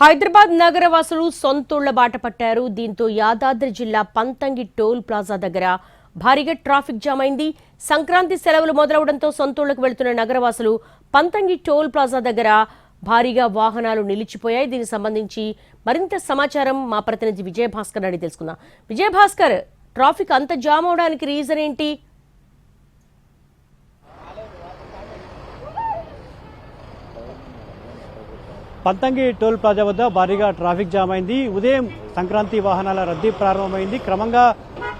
హైదరాబాద్ నగరవాసులు సొంతూళ్ల బాట పట్టారు. దీంతో యాదాద్రి జిల్లా పంతంగి టోల్ ప్లాజా దగ్గర భారీగా ట్రాఫిక్ జామ్ అయింది. సంక్రాంతి సెలవులు మొదలవడంతో సొంతూళ్లకు వెళ్తున్న నగరవాసులు పంతంగి టోల్ ప్లాజా దగ్గర భారీగా వాహనాలు నిలిచిపోయాయి. దీనికి సంబంధించి మరింత సమాచారం మా ప్రతినిధి విజయభాస్కర్ అడిగి తెలుసుకుందాం. విజయభాస్కర్, ట్రాఫిక్ అంత జామ్ అవడానికి రీజన్ ఏంటి? పంతంగి టోల్ ప్లాజా వద్ద భారీగా ట్రాఫిక్ జామ్ అయింది. ఉదయం సంక్రాంతి వాహనాల రద్దీ ప్రారంభమైంది, క్రమంగా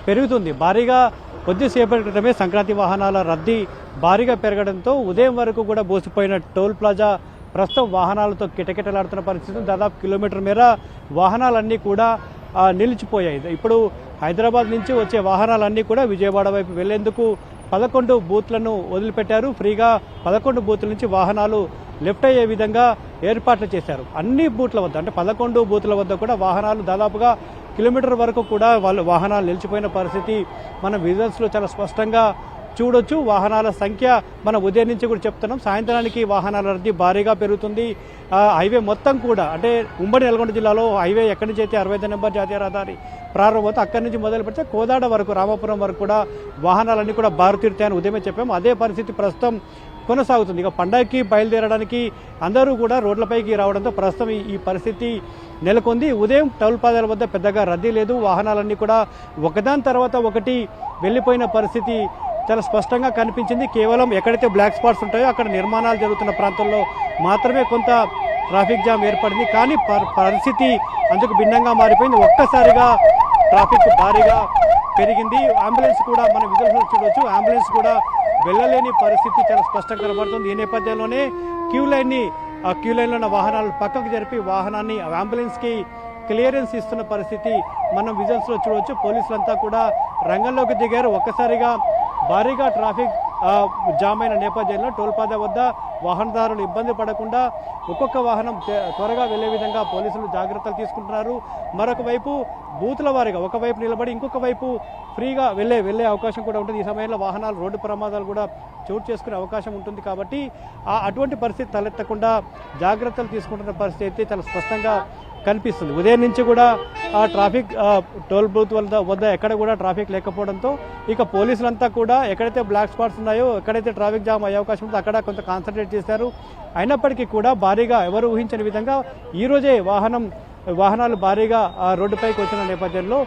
పెరుగుతుంది. భారీగా కొద్దిసేపటి క్రితమే సంక్రాంతి వాహనాల రద్దీ భారీగా పెరగడంతో ఉదయం వరకు కూడా బోసిపోయిన టోల్ ప్లాజా ప్రస్తుతం వాహనాలతో కిటకిటలాడుతున్న పరిస్థితి. దాదాపు కిలోమీటర్ మేర వాహనాలన్నీ కూడా నిలిచిపోయాయి. ఇప్పుడు హైదరాబాద్ నుంచి వచ్చే వాహనాలన్నీ కూడా విజయవాడ వైపు వెళ్లేందుకు 11 బూత్లను వదిలిపెట్టారు. ఫ్రీగా 11 బూత్ల నుంచి వాహనాలు లెఫ్ట్ అయ్యే విధంగా ఏర్పాట్లు చేశారు. అన్ని బూత్ల వద్ద అంటే 11 బూత్ల వద్ద కూడా వాహనాలు దాదాపుగా కిలోమీటర్ వరకు కూడా వాహనాలు నిలిచిపోయిన పరిస్థితి మనం విజువల్స్లో చాలా స్పష్టంగా చూడొచ్చు. వాహనాల సంఖ్య మనం ఉదయం నుంచి కూడా చెప్తున్నాం, సాయంత్రానికి వాహనాల రద్దీ భారీగా పెరుగుతుంది. హైవే మొత్తం కూడా అంటే ఉమ్మడి నల్గొండ జిల్లాలో హైవే ఎక్కడి నుంచి అయితే 65 నెంబర్ జాతీయ రహదారి ప్రారంభమవుతే అక్కడి నుంచి మొదలు పెడితే కోదాడ వరకు, రామాపురం వరకు కూడా వాహనాలన్నీ కూడా బారుతీరుతాయని ఉదయమే చెప్పాము. అదే పరిస్థితి ప్రస్తుతం కొనసాగుతుంది. ఇక పండగకి బయలుదేరడానికి అందరూ కూడా రోడ్లపైకి రావడంతో ప్రస్తుతం ఈ పరిస్థితి నెలకొంది. ఉదయం టోల్ ప్లాజాల వద్ద పెద్దగా రద్దీ లేదు. వాహనాలన్నీ కూడా ఒకదాని తర్వాత ఒకటి వెళ్ళిపోయిన పరిస్థితి చాలా స్పష్టంగా కనిపించింది. కేవలం ఎక్కడైతే బ్లాక్ స్పాట్స్ ఉంటాయో అక్కడ నిర్మాణాలు జరుగుతున్న ప్రాంతంలో మాత్రమే కొంత ట్రాఫిక్ జామ్ ఏర్పడింది. కానీ పరిస్థితి అందుకు భిన్నంగా మారిపోయింది. ఒక్కసారిగా ట్రాఫిక్ భారీగా పెరిగింది. అంబులెన్స్ కూడా మనం విజువల్స్లో చూడవచ్చు, అంబులెన్స్ కూడా వెళ్ళలేని పరిస్థితి చాలా స్పష్టంగా కనబడుతుంది. ఈ నేపథ్యంలోనే క్యూ లైన్లో ఉన్న వాహనాలు పక్కకు జరిపి వాహనాన్ని అంబులెన్స్కి క్లియరెన్స్ ఇస్తున్న పరిస్థితి మనం విజువల్స్లో చూడవచ్చు. పోలీసులంతా కూడా రంగంలోకి దిగారు. ఒక్కసారిగా భారీగా ట్రాఫిక్ జామ్ అయిన నేపథ్యంలో టోల్ ప్లాజా వద్ద వాహనదారులు ఇబ్బంది పడకుండా ఒక్కొక్క వాహనం త్వరగా వెళ్లే విధంగా పోలీసులు జాగ్రత్తలు తీసుకుంటున్నారు. మరొక వైపు బూతుల వారీగా ఒకవైపు నిలబడి ఇంకొక వైపు ఫ్రీగా వెళ్లే అవకాశం కూడా ఉంటుంది. ఈ సమయంలో వాహనాలు రోడ్డు ప్రమాదాలు కూడా చోటు చేసుకునే అవకాశం ఉంటుంది. కాబట్టి అటువంటి పరిస్థితి తలెత్తకుండా జాగ్రత్తలు తీసుకుంటున్న పరిస్థితి అయితే చాలా స్పష్టంగా కనిపిస్తుంది. ఉదయం నుంచి కూడా ట్రాఫిక్ టోల్ బూత్ వద్ద ఎక్కడ కూడా ట్రాఫిక్ లేకపోవడంతో ఇక పోలీసులంతా కూడా ఎక్కడైతే బ్లాక్ స్పాట్స్ ఉన్నాయో, ఎక్కడైతే ట్రాఫిక్ జామ్ అయ్యే అవకాశం ఉందో అక్కడ కొంత కాన్సన్ట్రేట్ చేశారు. అయినప్పటికీ కూడా భారీగా ఎవరు ఊహించని విధంగా ఈరోజే వాహనాలు భారీగా రోడ్డుపైకి వచ్చిన నేపథ్యంలో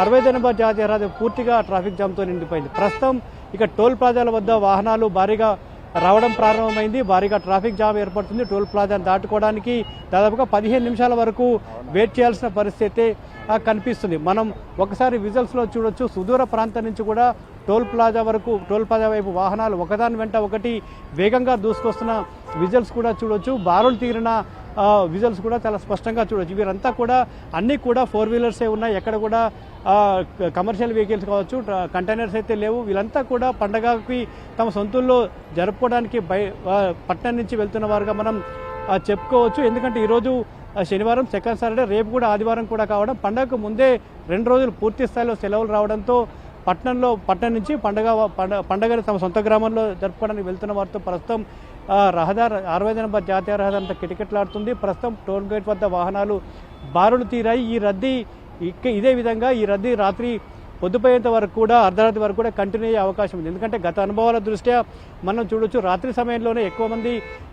65 నెంబర్ జాతీయ రహదారి పూర్తిగా ట్రాఫిక్ జామ్తో నిండిపోయింది. ప్రస్తుతం ఇక టోల్ ప్లాజాల వద్ద వాహనాలు భారీగా రావడం ప్రారంభమైంది. భారీగా ట్రాఫిక్ జామ్ ఏర్పడుతుంది. టోల్ ప్లాజాను దాటుకోవడానికి దాదాపుగా 15 నిమిషాల వరకు వెయిట్ చేయాల్సిన పరిస్థితి కనిపిస్తుంది. మనం ఒకసారి విజువల్స్లో చూడొచ్చు, సుదూర ప్రాంతం నుంచి కూడా టోల్ ప్లాజా వైపు వాహనాలు ఒకదాని వెంట ఒకటి వేగంగా దూసుకొస్తున్న విజువల్స్ కూడా చూడొచ్చు. బారులు తీరిన విజువల్స్ కూడా చాలా స్పష్టంగా చూడొచ్చు. వీరంతా కూడా అన్నీ కూడా 4 వీలర్సే ఉన్నాయి. ఎక్కడ కూడా కమర్షియల్ వెహికల్స్ కావచ్చు, కంటైనర్స్ అయితే లేవు. వీళ్ళంతా కూడా పండగకి తమ సొంతూల్లో జరుపుకోవడానికి పట్టణం నుంచి వెళ్తున్న వారుగా మనం చెప్పుకోవచ్చు. ఎందుకంటే ఈరోజు శనివారం, సెకండ్ సాటర్డే, రేపు కూడా ఆదివారం కూడా కావడం, పండగకు ముందే 2 రోజులు పూర్తి స్థాయిలో సెలవులు రావడంతో పట్టణం నుంచి పండగని తమ సొంత గ్రామంలో జరుపుకోవడానికి వెళ్తున్న వారితో ప్రస్తుతం రహదారి 65 నెంబర్ జాతీయ రహదారి అంతా కిటకిటలాడుతుంది. ప్రస్తుతం టోల్ గేట్ వద్ద వాహనాలు బారులు తీరాయి. ఇదే విధంగా ఈ రద్దీ రాత్రి పొద్దుపోయేంత వరకు కూడా, అర్ధరాత్రి వరకు కూడా కంటిన్యూ అయ్యే అవకాశం ఉంది. ఎందుకంటే గత అనుభవాల దృష్ట్యా మనం చూడొచ్చు, రాత్రి సమయంలోనే ఎక్కువ మంది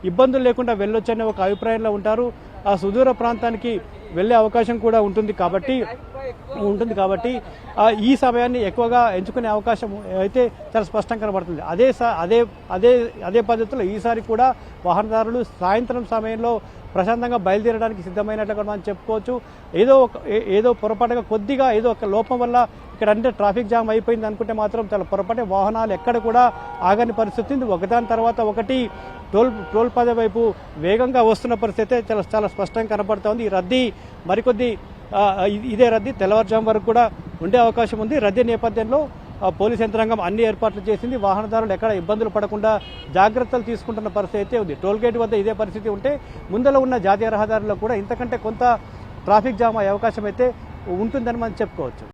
ఇబ్బందులు లేకుండా వెళ్ళొచ్చనే ఒక అభిప్రాయంలో ఉంటారు. ఆ సుదూర ప్రాంతానికి వెళ్ళే అవకాశం కూడా ఉంటుంది కాబట్టి ఈ సమయాన్ని ఎక్కువగా ఎంచుకునే అవకాశం అయితే చాలా స్పష్టంగా కనబడుతుంది. అదే పద్ధతిలో ఈసారి కూడా వాహనదారులు సాయంత్రం సమయంలో ప్రశాంతంగా బయలుదేరడానికి సిద్ధమైనట్లుగా మనం చెప్పుకోవచ్చు. ఏదో పొరపాటుగా కొద్దిగా ఏదో ఒక లోపం వల్ల ఇక్కడ అంటే ట్రాఫిక్ జామ్ అయిపోయింది అనుకుంటే మాత్రం చాలా పొరపాటే. వాహనాలు ఎక్కడ కూడా ఆగని పరిస్థితి ఉంది. ఒకదాని తర్వాత ఒకటి టోల్ ప్లాజా వైపు వేగంగా వస్తున్న పరిస్థితి చాలా స్పష్టంగా కనబడుతూ ఉంది. ఈ రద్దీ ఇదే రద్దీ తెల్లవారుజాము వరకు కూడా ఉండే అవకాశం ఉంది. రద్దీ నేపథ్యంలో పోలీస్ యంత్రాంగం అన్ని ఏర్పాట్లు చేసింది. వాహనదారులు ఎక్కడ ఇబ్బందులు పడకుండా జాగ్రత్తలు తీసుకుంటున్న పరిస్థితి అయితే ఉంది. టోల్ గేట్ వద్ద ఇదే పరిస్థితి ఉంటే ముందర ఉన్న జాతీయ రహదారిలో కూడా ఇంతకంటే కొంత ట్రాఫిక్ జామ్ అయ్యే అవకాశం అయితే ఉంటుందని మనం చెప్పుకోవచ్చు.